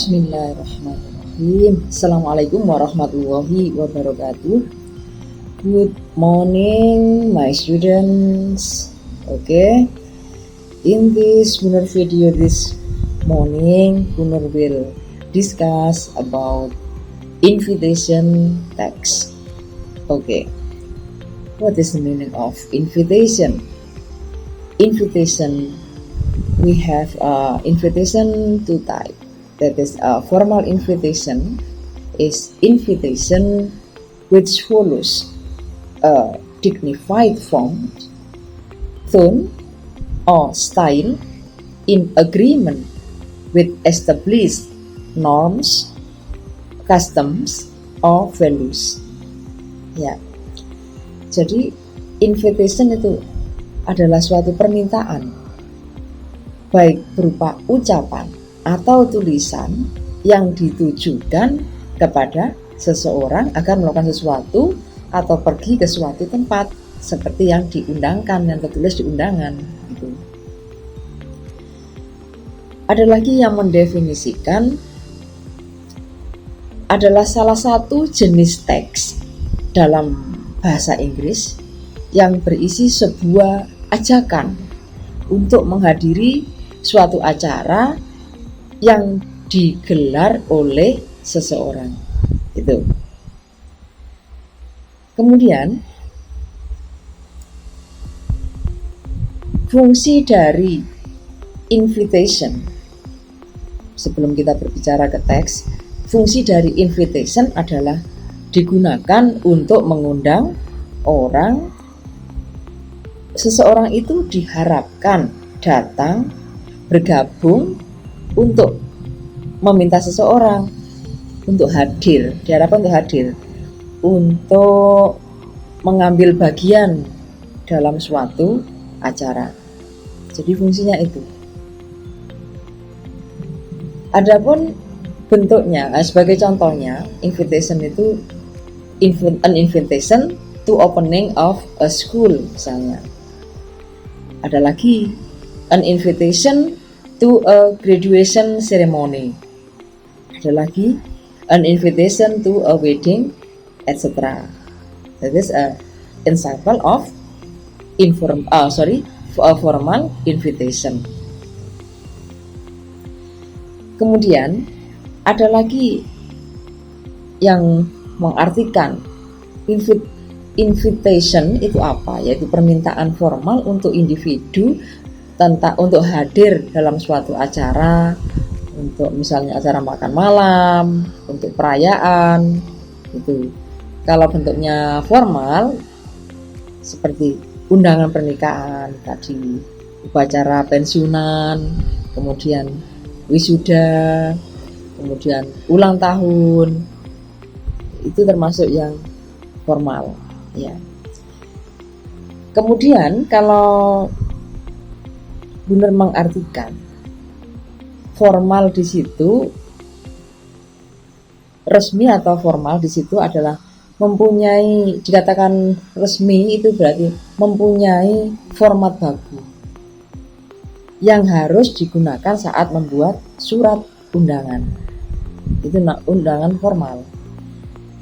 Bismillahirrahmanirrahim. Assalamualaikum warahmatullahi wabarakatuh. Good morning, my students. Okay, in this Bunur video this morning, Bunur will discuss about invitation text. Okay, what is the meaning of invitation? Invitation, we have invitation to type. That is a formal invitation is invitation which follows a dignified form, tone, or style in agreement with established norms, customs, or values. Ya, jadi invitation itu adalah suatu permintaan, baik berupa ucapan atau tulisan yang ditujukan kepada seseorang agar melakukan sesuatu atau pergi ke suatu tempat seperti yang diundangkan, yang tertulis di undangan gitu. Ada lagi yang mendefinisikan adalah salah satu jenis teks dalam bahasa Inggris yang berisi sebuah ajakan untuk menghadiri suatu acara yang digelar oleh seseorang itu. Kemudian fungsi dari invitation, sebelum kita berbicara ke teks, fungsi dari invitation adalah digunakan untuk mengundang orang. Seseorang itu diharapkan datang bergabung untuk meminta seseorang untuk hadir, diharapkan untuk hadir, untuk mengambil bagian dalam suatu acara. Jadi fungsinya itu. Adapun bentuknya, sebagai contohnya, invitation itu an invitation to opening of a school misalnya. Ada lagi an invitation to a graduation ceremony. Ada lagi an invitation to a wedding, etc. That is an example of formal invitation. Kemudian ada lagi yang mengartikan invitation itu apa? Yaitu permintaan formal untuk individu untuk hadir dalam suatu acara, untuk misalnya acara makan malam, untuk perayaan itu. Kalau bentuknya formal seperti undangan pernikahan tadi, upacara pensiunan, kemudian wisuda, kemudian ulang tahun, itu termasuk yang formal ya. Kemudian kalau benar mengartikan formal di situ, resmi atau formal di situ adalah mempunyai, dikatakan resmi itu berarti mempunyai format baku yang harus digunakan saat membuat surat undangan. Itu undangan formal.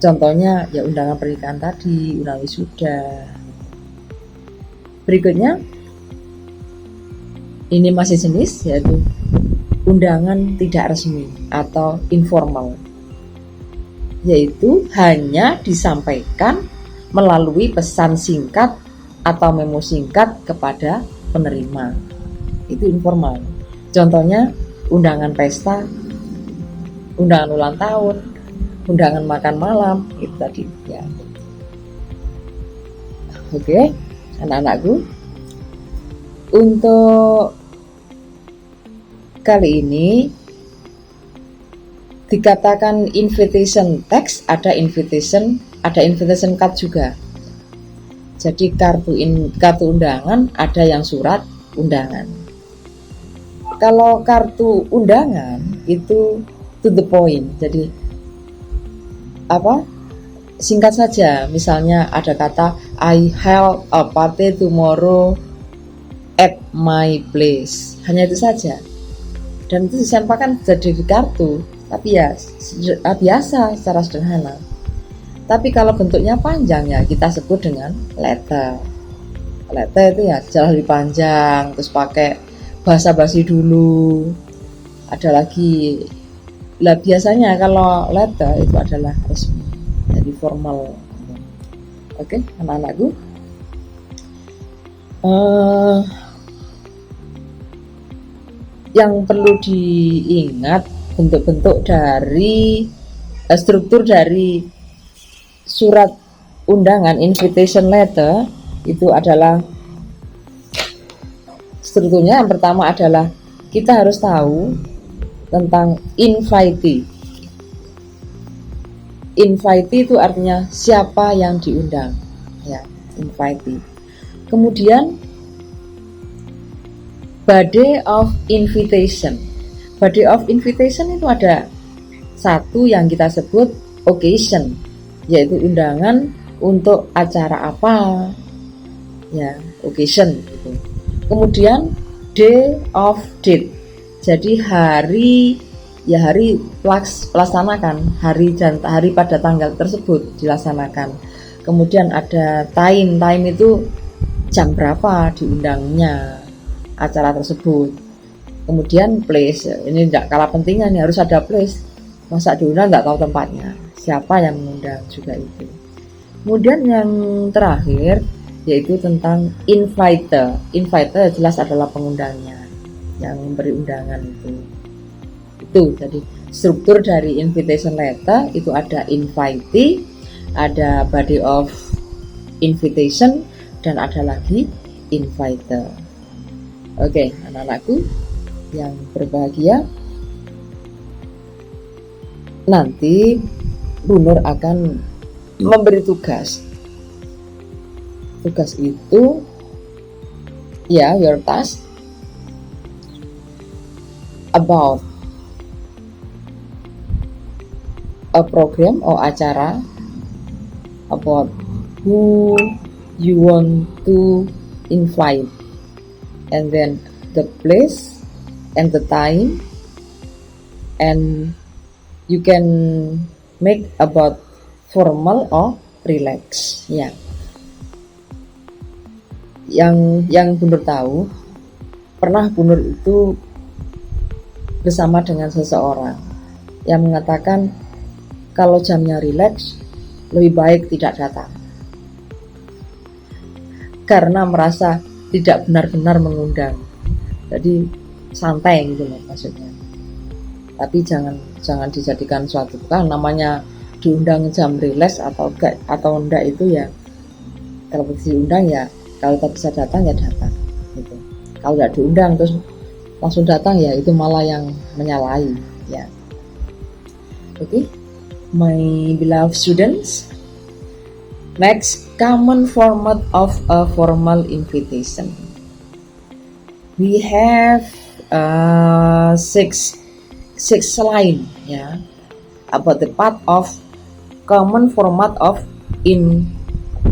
Contohnya ya undangan pernikahan tadi, undangan wisuda. Berikutnya ini masih jenis, yaitu undangan tidak resmi atau informal, yaitu hanya disampaikan melalui pesan singkat atau memo singkat kepada penerima. Itu informal. Contohnya undangan pesta, undangan ulang tahun, undangan makan malam, itu tadi ya. Oke, anak-anakku, untuk kali ini dikatakan invitation text, ada invitation card juga. Jadi kartu undangan ada yang surat undangan. Kalau kartu undangan itu to the point, jadi singkat saja. Misalnya ada kata I have a party tomorrow at my place, hanya itu saja. Dan itu disampaikan jadi di kartu, tapi ya biasa secara sederhana. Tapi kalau bentuknya panjang ya kita sebut dengan letter. Letter itu ya jauh lebih panjang, terus pakai basa-basi dulu. Ada lagi lah, biasanya kalau letter itu adalah resmi, jadi formal. Oke, anak-anakku, yang perlu diingat bentuk-bentuk dari struktur dari surat undangan, invitation letter, itu adalah strukturnya. Yang pertama adalah kita harus tahu tentang invitee. Invitee itu artinya siapa yang diundang, ya, invitee. Kemudian body of invitation. Body of invitation itu ada satu yang kita sebut occasion, yaitu undangan untuk acara apa, ya, occasion gitu. Kemudian day of date, jadi hari, ya, hari pelaksanakan, hari pada tanggal tersebut dilaksanakan. Kemudian ada time itu jam berapa diundangnya acara tersebut. Kemudian place, ini tidak kalah pentingnya nih, harus ada place. Masa diundang nggak tahu tempatnya, siapa yang mengundang juga itu. Kemudian yang terakhir yaitu tentang inviter. Inviter jelas adalah pengundangnya, yang memberi undangan itu. Jadi struktur dari invitation letter itu ada invitee, ada body of invitation, dan ada lagi inviter. Oke, anak-anakku yang berbahagia, nanti Bu Nur akan memberi tugas. Tugas itu, ya, your task about a program or acara, about who you want to invite, and then the place and the time, and you can make about formal or relax, ya. Yang Bu Nur tahu, pernah Bu Nur itu bersama dengan seseorang yang mengatakan kalau jamnya relax lebih baik tidak datang, karena merasa tidak benar-benar mengundang. Jadi santai gitu loh maksudnya. Tapi jangan dijadikan suatu, kan namanya diundang jam relax atau enggak itu ya, kalau diundang ya, kalau tak bisa datang ya datang gitu. Kalau enggak diundang terus langsung datang ya, itu malah yang menyalahi, ya. Oke, my beloved students, next, common format of a formal invitation. We have six line, ya, about the part of common format of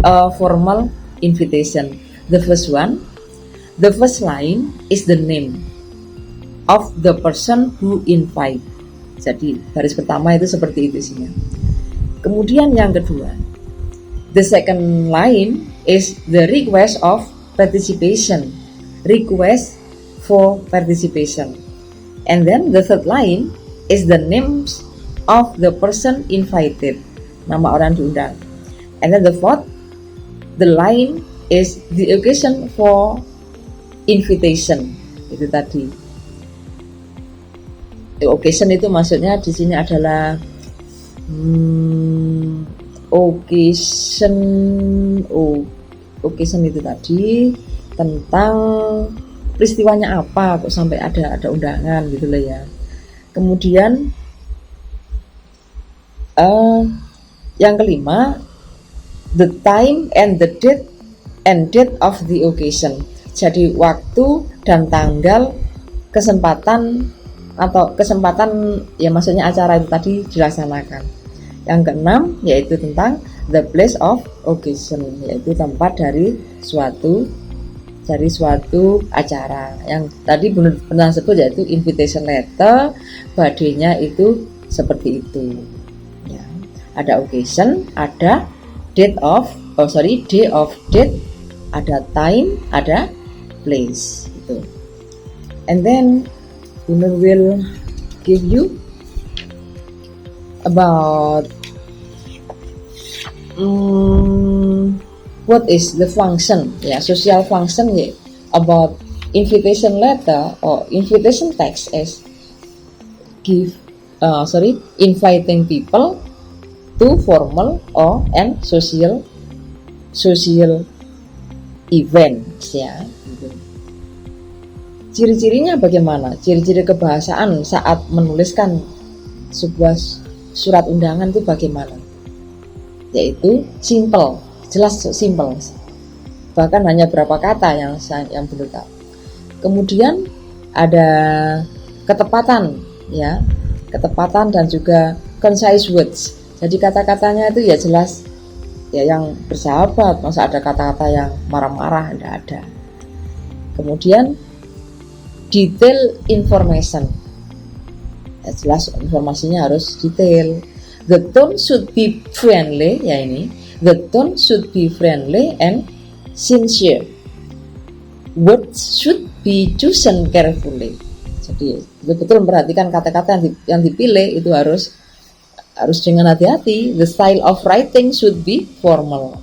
a formal invitation. The first line is the name of the person who invite. Jadi baris pertama itu seperti itu isinya. Kemudian yang kedua, the second line is the request of participation, request for participation. And then the third line is the names of the person invited, nama orang diundang. And then the fourth, the line is the occasion for invitation. Itu tadi. The occasion itu maksudnya di sini adalah occasion itu tadi tentang peristiwanya apa kok sampai ada undangan gitu loh ya. Kemudian yang kelima, the time and the date of the occasion. Jadi waktu dan tanggal kesempatan ya, maksudnya acara itu tadi dilaksanakan. Yang keenam yaitu tentang the place of occasion, yaitu tempat dari suatu acara. Yang tadi pernah sebut yaitu invitation letter, body-nya itu seperti itu. Ya, ada occasion, ada day of date, ada time, ada place itu. And then Gunur will give you about what is the function, social function about invitation letter or invitation text is inviting people to formal or and social events gitu. Ciri-cirinya bagaimana? Ciri-ciri kebahasaan saat menuliskan sebuah surat undangan itu bagaimana? Yaitu simple, jelas simple. Bahkan hanya berapa kata yang belum tahu. Kemudian ada ketepatan, ketepatan dan juga concise words. Jadi kata-katanya itu jelas, yang bersahabat. Masa ada kata-kata yang marah-marah? Tidak ada. Kemudian detail information, jelas informasinya harus detail. The tone should be friendly, the tone should be friendly and sincere. Words should be chosen carefully. Jadi betul-betul memperhatikan kata-kata yang dipilih itu harus dengan hati-hati. The style of writing should be formal.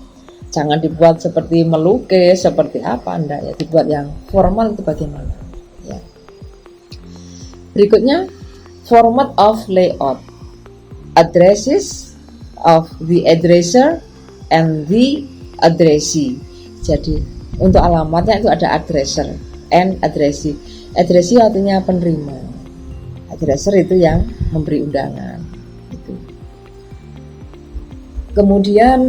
Jangan dibuat seperti melukis, seperti apa, enggak dibuat yang formal. Itu bagaimana? Berikutnya, format of layout, addresses of the addresser and the addressee. Jadi untuk alamatnya itu ada addresser and addressee. Addressee artinya penerima, addresser itu yang memberi undangan. Gitu. Kemudian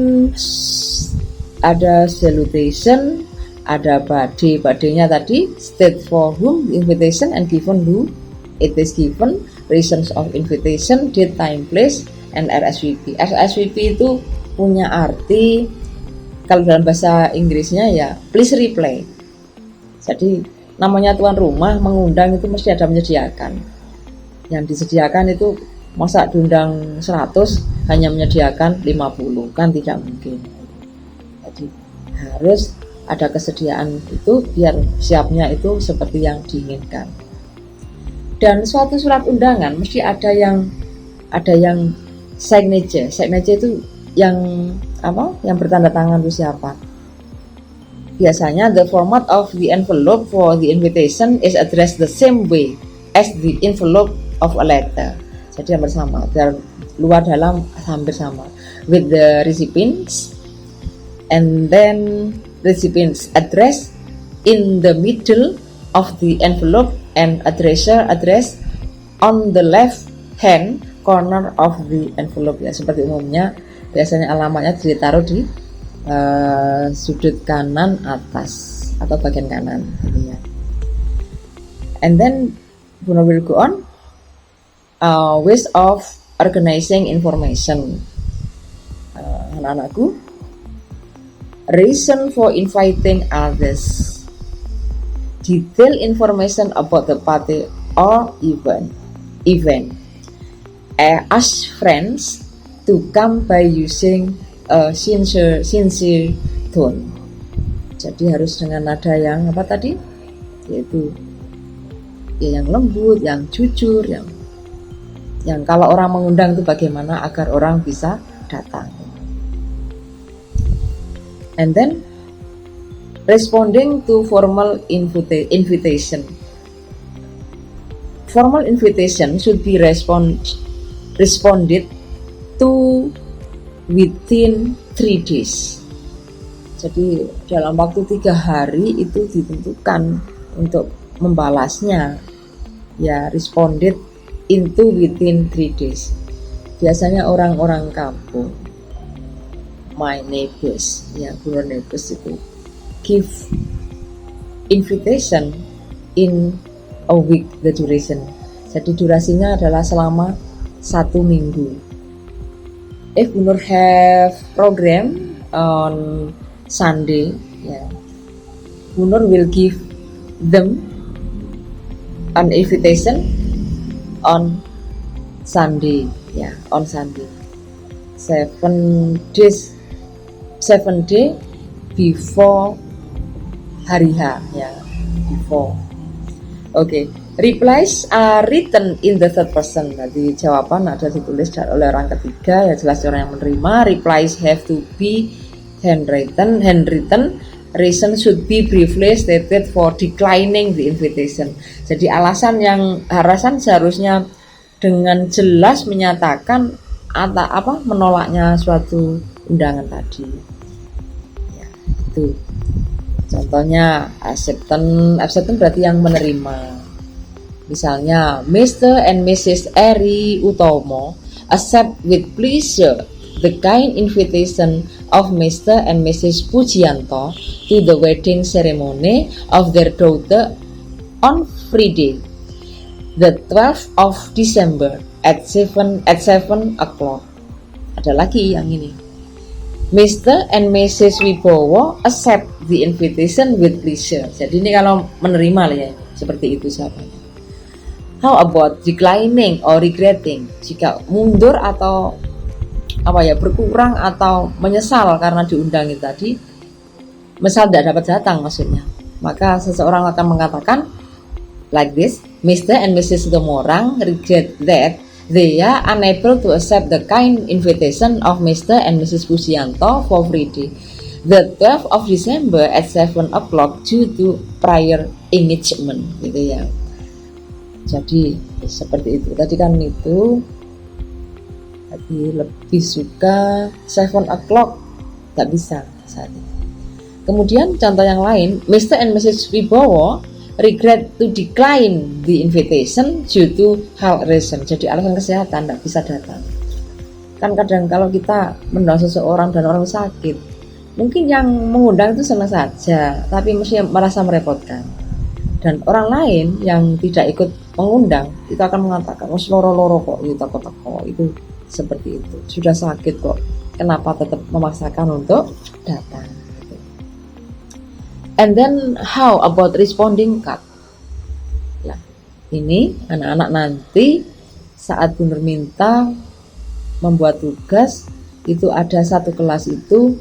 ada salutation, ada body-nya tadi, state for whom invitation and given who it is given, reasons of invitation, date, time, place, and RSVP. RSVP itu punya arti, kalau dalam bahasa Inggrisnya please reply. Jadi namanya tuan rumah mengundang itu mesti ada menyediakan. Yang disediakan itu masa diundang 100 hanya menyediakan 50, kan tidak mungkin. Jadi harus ada kesediaan itu biar siapnya itu seperti yang diinginkan. Dan suatu surat undangan mesti ada yang signature. Signature itu yang bertanda tangan itu siapa? Biasanya the format of the envelope for the invitation is addressed the same way as the envelope of a letter. Jadi hampir sama, dari luar dalam hampir sama. With the recipients and then recipients address in the middle of the envelope and addresser address on the left hand corner of the envelope. Seperti umumnya biasanya alamatnya ditaruh di sudut kanan atas atau bagian kanan intinya. And then Bruno will go on ways of organizing information. Anak-anakku, reason for inviting others, detail information about the party or event. Ask friends to come by using a sincere tone. Jadi harus dengan nada yang yaitu yang lembut, yang jujur, yang kalau orang mengundang itu bagaimana agar orang bisa datang. And then responding to formal invitation. Formal invitation should be responded to within 3 days. Jadi dalam waktu 3 hari itu ditentukan untuk membalasnya. Responded into within 3 days. Biasanya orang-orang kampung, my neighbors, your neighbors itu give invitation in a week the duration. Jadi durasinya adalah selama 1 minggu. If you have program on Sunday, Gunur will give them an invitation on Sunday, ya, on Sunday. 7 day before hari H, ya, before. Oke, replies are written in the third person. Jadi jawaban ada ditulis oleh orang ketiga, ya jelas orang yang menerima. Replies have to be handwritten. Reason should be briefly stated for declining the invitation. Jadi alasan seharusnya dengan jelas menyatakan menolaknya suatu undangan tadi. Ya, itu. Contohnya acceptance berarti yang menerima. Misalnya Mr. and Mrs. Eri Utomo accept with pleasure the kind invitation of Mr. and Mrs. Pujianto to the wedding ceremony of their daughter on Friday, the 12th of December at 7 o'clock. Ada lagi yang ini. Mr. and Mrs. Wibowo accept the invitation with pleasure. Jadi ini kalau menerima ya, seperti itu jawabannya. How about declining or regretting? Jika mundur atau berkurang atau menyesal karena diundangi tadi, misal tidak dapat datang maksudnya, maka seseorang akan mengatakan like this: Mr. and Mrs. Tomorang regret that they are unable to accept the kind invitation of Mr. and Mrs. Pujianto for Friday, the 12th of December at 7 o'clock due to prior engagement, gitu ya. Jadi seperti itu. Tadi kan itu lebih suka 7 o'clock, tak bisa saat ini. Kemudian contoh yang lain, Mr. and Mrs. Wibowo regret to decline the invitation due to health reason. Jadi alasan kesehatan tidak bisa datang. Kan kadang kalau kita mengundang seseorang dan orang sakit, mungkin yang mengundang itu senang saja, tapi mesti merasa merepotkan. Dan orang lain yang tidak ikut mengundang itu akan mengatakan, "Oh, loro-loro kok, itu teko-teko." Itu seperti itu. Sudah sakit kok, kenapa tetap memaksakan untuk datang? And then how about responding card? Nah, ini anak-anak nanti saat Bu Nur minta membuat tugas, itu ada satu kelas itu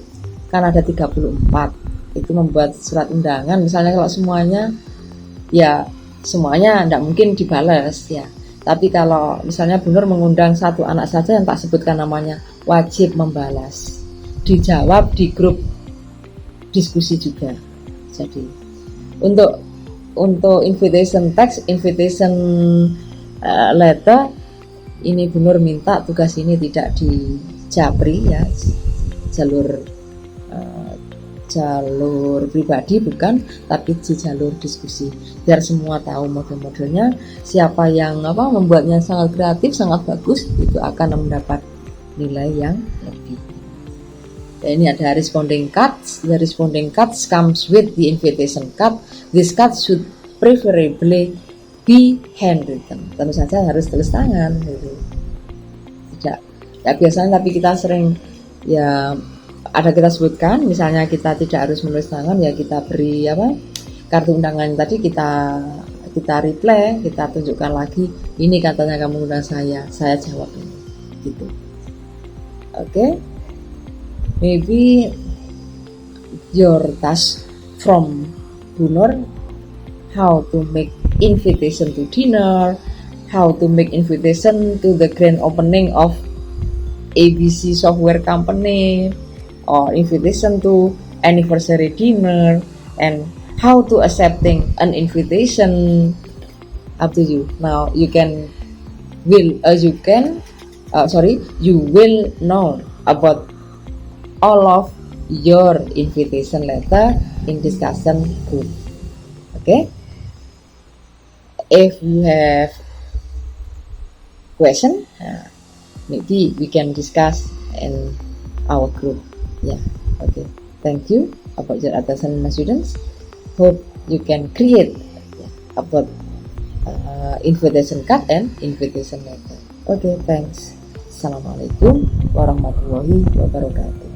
kan ada 34. Itu membuat surat undangan, misalnya kalau semuanya tidak mungkin dibalas ya. Tapi kalau misalnya Bu Nur mengundang satu anak saja yang tak sebutkan namanya, wajib membalas. Dijawab di grup diskusi juga. Jadi untuk invitation text, invitation letter, ini Bu Nur minta tugas ini tidak di Japri ya, jalur pribadi bukan, tapi di jalur diskusi, biar semua tahu model-modelnya. Siapa yang membuatnya sangat kreatif, sangat bagus, itu akan mendapat nilai yang lebih. Dan ini ada responding cards. The responding cards comes with the invitation card. This card should preferably be handwritten. Tentu saja harus tulis tangan gitu. Tidak biasanya, tapi kita sering ada kita sebutkan, misalnya kita tidak harus menulis tangan, ya kita beri kartu undangan tadi, kita reply, kita tunjukkan lagi, ini katanya kamu undang saya jawab ini, gitu. Okay. Maybe your task from Bu Nur, how to make invitation to dinner, how to make invitation to the grand opening of ABC software company, or invitation to anniversary dinner, and how to accepting an invitation. Up to you. Now you will know about all of your invitation letter in discussion group. Okay? If you have question, maybe we can discuss in our group. Yeah, okay. Thank you about your attention, my students. Hope you can create about invitation card and invitation letter. Okay, thanks. Assalamualaikum warahmatullahi wabarakatuh.